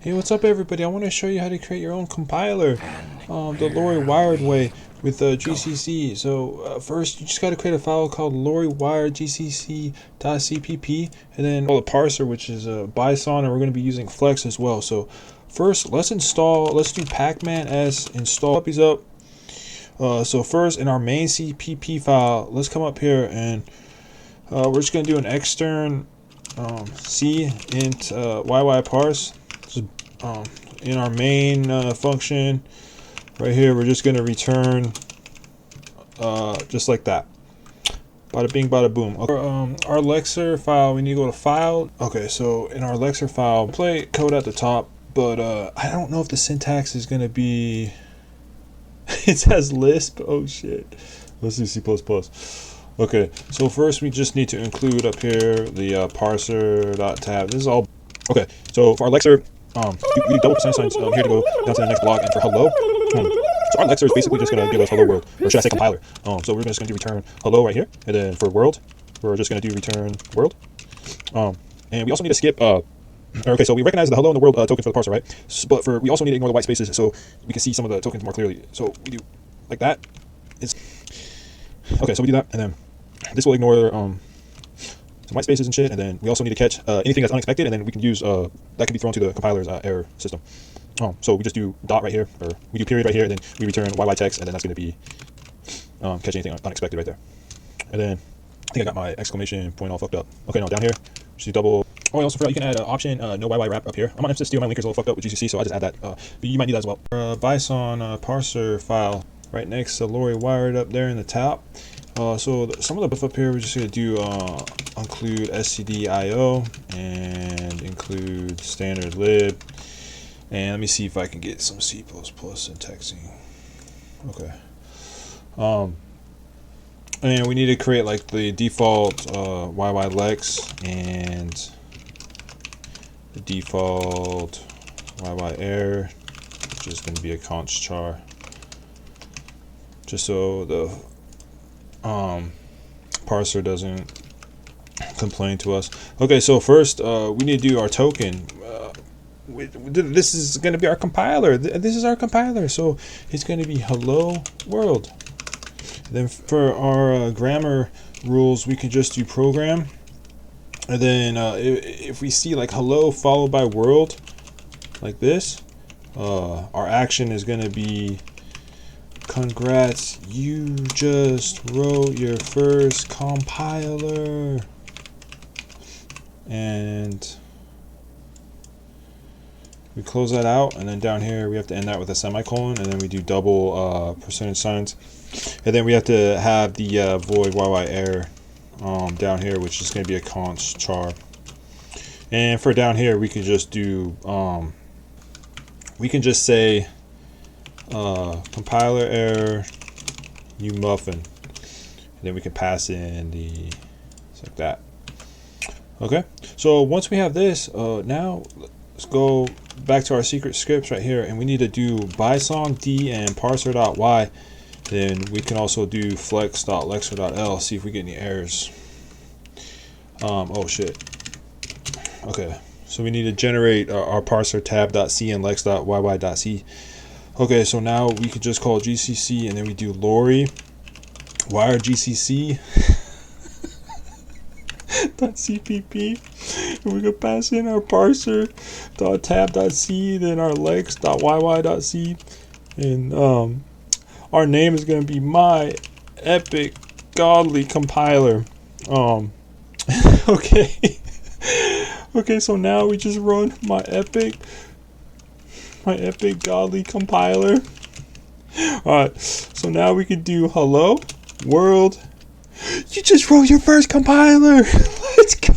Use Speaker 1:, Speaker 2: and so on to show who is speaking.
Speaker 1: Hey, what's up everybody? I want to show you how to create your own compiler, the LaurieWired Way with GCC. So first you just got to create a file called LaurieWiredGCC.cpp and then the parser, which is Bison, and we're going to be using Flex as well. So first let's do pacman as install puppies up. So first in our main CPP file, let's come up here and we're just going to do an extern c int yy parse. In our main function right here, we're just going to return just like that. Bada bing, bada boom. Okay. Our Lexer file, we need to go to file. Okay, so in our Lexer file, play code at the top, but I don't know if the syntax is going to be it says Lisp. Oh shit, let's do C++. Okay, so first we just need to include up here the parser.tab. This is all okay. So for our Lexer, we double percent signs here to go down to the next block, and for hello, so our Lexer is basically just going to give us hello world, or should I say compiler. So we're just going to do return hello right here, and then for world, we're just going to do return world. And we also need to skip. Okay, so we recognize the hello and the world token for the parser, right? But we also need to ignore the white spaces so we can see some of the tokens more clearly. So we do like that. It's okay. So we do that, and then this will ignore some white spaces and shit, and then we also need to catch anything that's unexpected, and then we can use that can be thrown to the compiler's error system. So we just do dot right here, or we do period right here, and then we return YY text, and then that's going to be catch anything unexpected right there. And then I think I got my exclamation point all fucked up. Okay, no, down here just do double. Oh, I also forgot you can add an option no YY wrap up here. I'm on emphasis too. My linker's a little fucked up with GCC, so I just add that. But you might need that as well. Bison parser file right next to LaurieWired up there in the top. So some of the stuff up here, we're just going to do include stdio and include standard lib. And let me see if I can get some C++ syntaxing. Okay. And we need to create like the default YYLex and the default YYErr, which is going to be a const char. Just so the parser doesn't complain to us. Okay, so first we need to do our token. This is going to be our compiler. This is our compiler, so it's going to be hello world. Then for our grammar rules, we can just do program, and then if we see like hello followed by world like this, our action is going to be congrats, you just wrote your first compiler. And we close that out, and then down here we have to end that with a semicolon, and then we do double percentage signs, and then we have to have the void YYErr down here, which is going to be a const char. And for down here we can just do we can just say compiler error you muffin, and then we can pass in the like that. Okay, so once we have this, now let's go back to our secret scripts right here, and we need to do bison d and parser.y. Then we can also do flex.lexer.l, see if we get any errors. Oh shit. Okay, so we need to generate our parser tab.c and lex.yy.c. Okay, so now we could just call GCC, and then we do LaurieWired GCC .cpp, and we could pass in our parser.tab.c, then our lex.yy.c, and our name is going to be my epic godly compiler. Okay. Okay, so now we just run my epic godly compiler. Alright, so now we can do hello world, you just wrote your first compiler. Let's go.